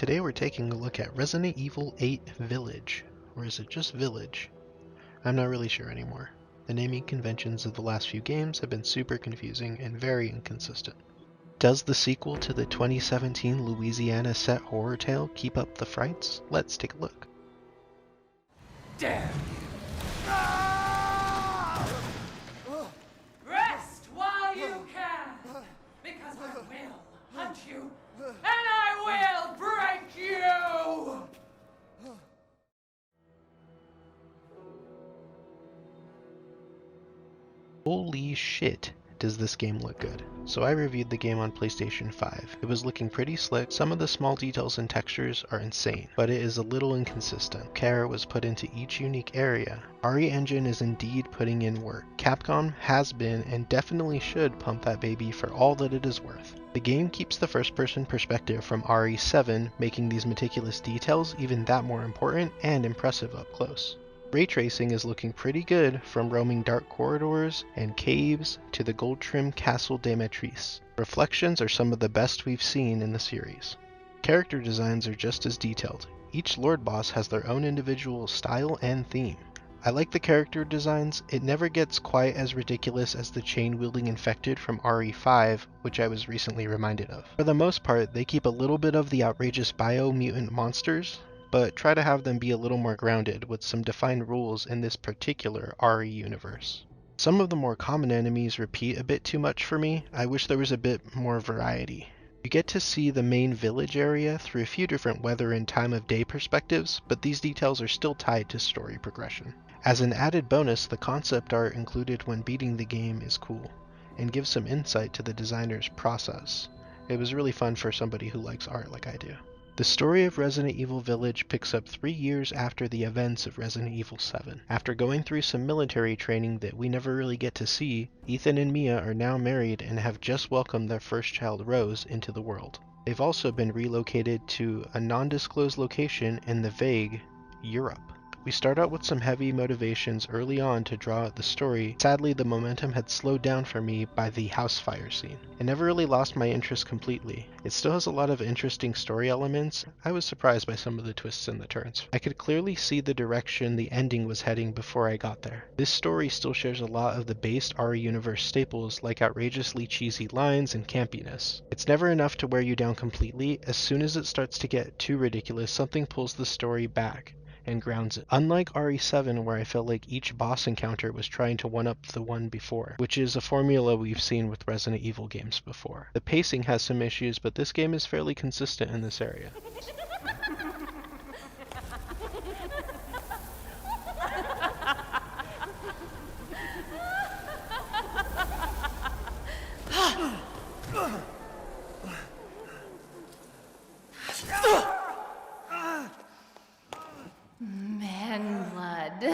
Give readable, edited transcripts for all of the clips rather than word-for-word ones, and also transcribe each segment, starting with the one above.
Today we're taking a look at Resident Evil 8 Village, or is it just Village? I'm not really sure anymore. The naming conventions of the last few games have been super confusing and very inconsistent. Does the sequel to the 2017 Louisiana set horror tale keep up the frights? Let's take a look. Damn! Rest while you can, because I will hunt you, and I will break you! Holy shit, does this game look good. So I reviewed the game on PlayStation 5. It was looking pretty slick. Some of the small details and textures are insane, but it is a little inconsistent. Care was put into each unique area. RE Engine is indeed putting in work. Capcom has been and definitely should pump that baby for all that it is worth. The game keeps the first-person perspective from RE7, making these meticulous details even that more important and impressive up close. Ray tracing is looking pretty good, from roaming dark corridors and caves to the gold-trimmed Castle de Matrice. Reflections are some of the best we've seen in the series. Character designs are just as detailed. Each Lord boss has their own individual style and theme. I like the character designs. It never gets quite as ridiculous as the chain-wielding infected from RE5, which I was recently reminded of. For the most part, they keep a little bit of the outrageous bio-mutant monsters, but try to have them be a little more grounded with some defined rules in this particular RE universe. Some of the more common enemies repeat a bit too much for me. I wish there was a bit more variety. You get to see the main village area through a few different weather and time of day perspectives, but these details are still tied to story progression. As an added bonus, the concept art included when beating the game is cool, and gives some insight to the designer's process. It was really fun for somebody who likes art like I do. The story of Resident Evil Village picks up 3 years after the events of Resident Evil 7. After going through some military training that we never really get to see, Ethan and Mia are now married and have just welcomed their first child, Rose, into the world. They've also been relocated to a non-disclosed location in the vague Europe. We start out with some heavy motivations early on to draw out the story. Sadly, the momentum had slowed down for me by the house fire scene. It never really lost my interest completely. It still has a lot of interesting story elements. I was surprised by some of the twists and the turns. I could clearly see the direction the ending was heading before I got there. This story still shares a lot of the based RE universe staples like outrageously cheesy lines and campiness. It's never enough to wear you down completely. As soon as it starts to get too ridiculous, something pulls the story back and grounds it. Unlike RE7, where I felt like each boss encounter was trying to one-up the one before, which is a formula we've seen with Resident Evil games before. The pacing has some issues, but this game is fairly consistent in this area. Man blood.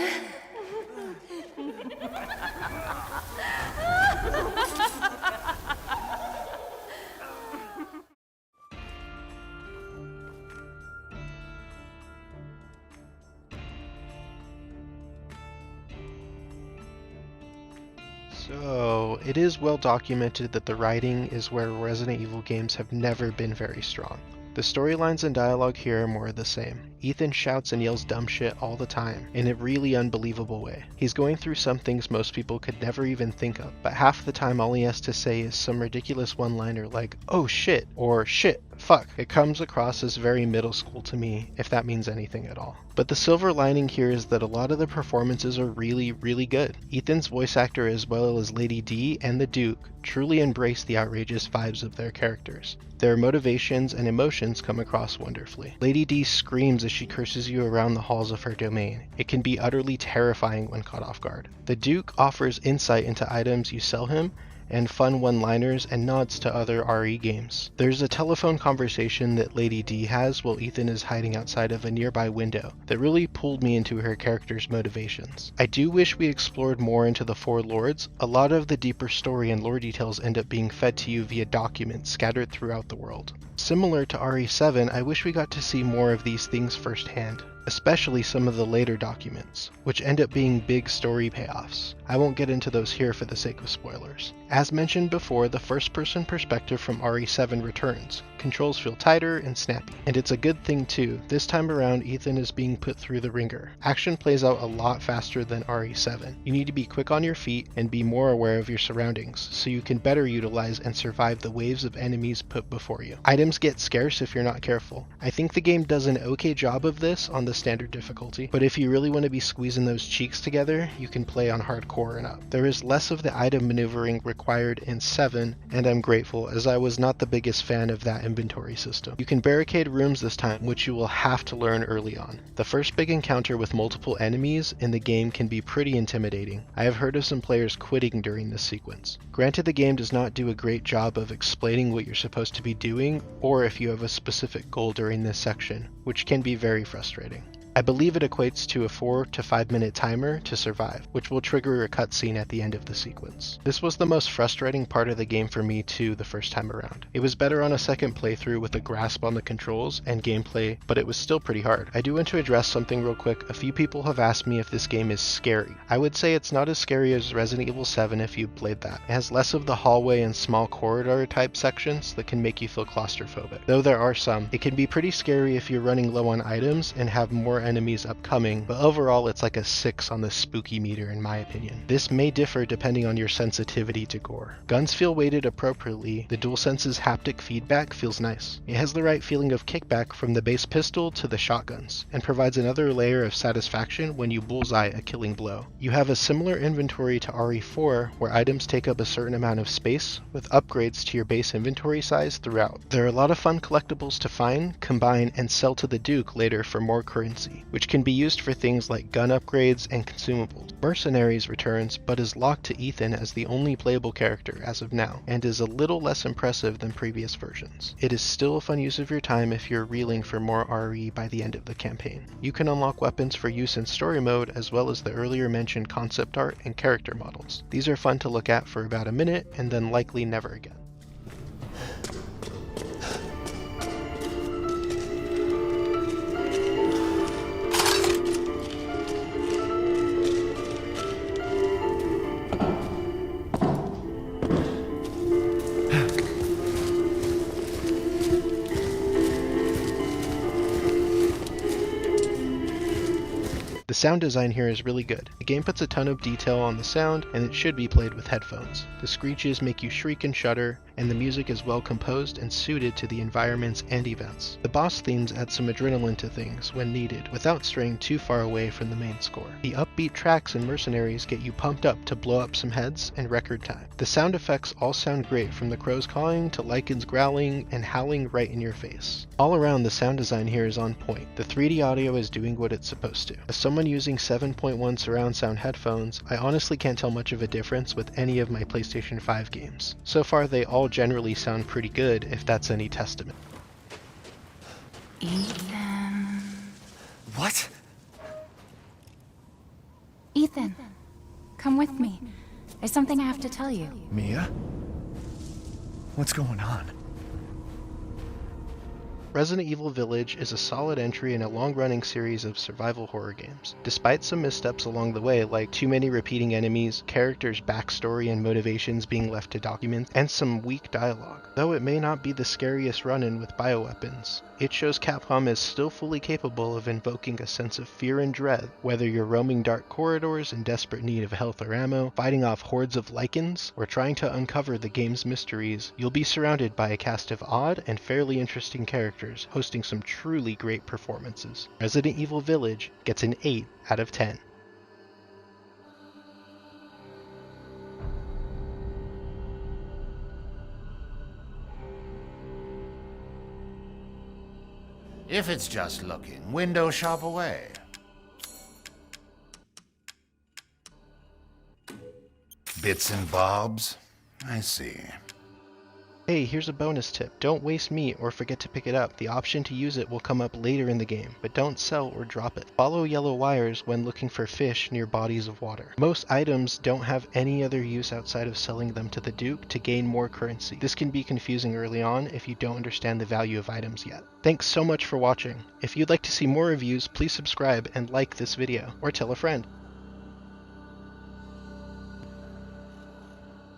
So, it is well documented that the writing is where Resident Evil games have never been very strong. The storylines and dialogue here are more of the same. Ethan shouts and yells dumb shit all the time, in a really unbelievable way. He's going through some things most people could never even think of, but half the time all he has to say is some ridiculous one-liner like, "Oh shit," or "shit, fuck." It comes across as very middle school to me, if that means anything at all. But the silver lining here is that a lot of the performances are really, really good. Ethan's voice actor, as well as Lady D and the Duke, truly embrace the outrageous vibes of their characters. Their motivations and emotions come across wonderfully. Lady D screams as she curses you around the halls of her domain. It can be utterly terrifying when caught off guard. The Duke offers insight into items you sell him, and fun one-liners and nods to other RE games. There's a telephone conversation that Lady D has while Ethan is hiding outside of a nearby window that really pulled me into her character's motivations. I do wish we explored more into the Four Lords. A lot of the deeper story and lore details end up being fed to you via documents scattered throughout the world. Similar to RE7, I wish we got to see more of these things firsthand. especially some of the later documents, which end up being big story payoffs. I won't get into those here for the sake of spoilers. As mentioned before, the first-person perspective from RE7 returns. Controls feel tighter and snappy, and it's a good thing too. This time around, Ethan is being put through the ringer. Action plays out a lot faster than RE7. You need to be quick on your feet and be more aware of your surroundings, so you can better utilize and survive the waves of enemies put before you. Items get scarce if you're not careful. I think the game does an okay job of this on the standard difficulty, but if you really want to be squeezing those cheeks together, you can play on hardcore and up. There is less of the item maneuvering required in 7, and I'm grateful, as I was not the biggest fan of that inventory system. You can barricade rooms this time, which you will have to learn early on. The first big encounter with multiple enemies in the game can be pretty intimidating. I have heard of some players quitting during this sequence. Granted, the game does not do a great job of explaining what you're supposed to be doing, or if you have a specific goal during this section, which can be very frustrating. I believe it equates to a 4 to 5 minute timer to survive, which will trigger a cutscene at the end of the sequence. This was the most frustrating part of the game for me too the first time around. It was better on a second playthrough with a grasp on the controls and gameplay, but it was still pretty hard. I do want to address something real quick. A few people have asked me if this game is scary. I would say it's not as scary as Resident Evil 7 if you played that. It has less of the hallway and small corridor type sections that can make you feel claustrophobic. Though there are some, it can be pretty scary if you're running low on items and have more enemies upcoming, but overall it's like a 6 on the spooky meter in my opinion. This may differ depending on your sensitivity to gore. Guns feel weighted appropriately, the DualSense's haptic feedback feels nice. It has the right feeling of kickback from the base pistol to the shotguns, and provides another layer of satisfaction when you bullseye a killing blow. You have a similar inventory to RE4, where items take up a certain amount of space, with upgrades to your base inventory size throughout. There are a lot of fun collectibles to find, combine, and sell to the Duke later for more currency, which can be used for things like gun upgrades and consumables. Mercenaries returns, but is locked to Ethan as the only playable character as of now, and is a little less impressive than previous versions. It is still a fun use of your time if you're reeling for more RE by the end of the campaign. You can unlock weapons for use in story mode, as well as the earlier mentioned concept art and character models. These are fun to look at for about a minute, and then likely never again. The sound design here is really good. The game puts a ton of detail on the sound, and it should be played with headphones. The screeches make you shriek and shudder, and the music is well composed and suited to the environments and events. The boss themes add some adrenaline to things when needed, without straying too far away from the main score. The upbeat tracks in Mercenaries get you pumped up to blow up some heads in record time. The sound effects all sound great, from the crows cawing to lichens growling and howling right in your face. All around, the sound design here is on point. The 3D audio is doing what it's supposed to. As someone using 7.1 surround sound headphones, I honestly can't tell much of a difference with any of my PlayStation 5 games. So far, they all generally sound pretty good, if that's any testament. Ethan. What? Ethan, come with me. There's something I have to tell you. Mia? What's going on? Resident Evil Village is a solid entry in a long-running series of survival horror games. Despite some missteps along the way, like too many repeating enemies, characters' backstory and motivations being left to document, and some weak dialogue. Though it may not be the scariest run-in with bioweapons, it shows Capcom is still fully capable of invoking a sense of fear and dread, whether you're roaming dark corridors in desperate need of health or ammo, fighting off hordes of lichens, or trying to uncover the game's mysteries. You'll be surrounded by a cast of odd and fairly interesting characters, hosting some truly great performances. Resident Evil Village gets an 8 out of 10. If it's just looking, window shop away. Bits and bobs? I see. Hey, here's a bonus tip. Don't waste meat or forget to pick it up. The option to use it will come up later in the game, but don't sell or drop it. Follow yellow wires when looking for fish near bodies of water. Most items don't have any other use outside of selling them to the Duke to gain more currency. This can be confusing early on if you don't understand the value of items yet. Thanks so much for watching. If you'd like to see more reviews, please subscribe and like this video, or tell a friend.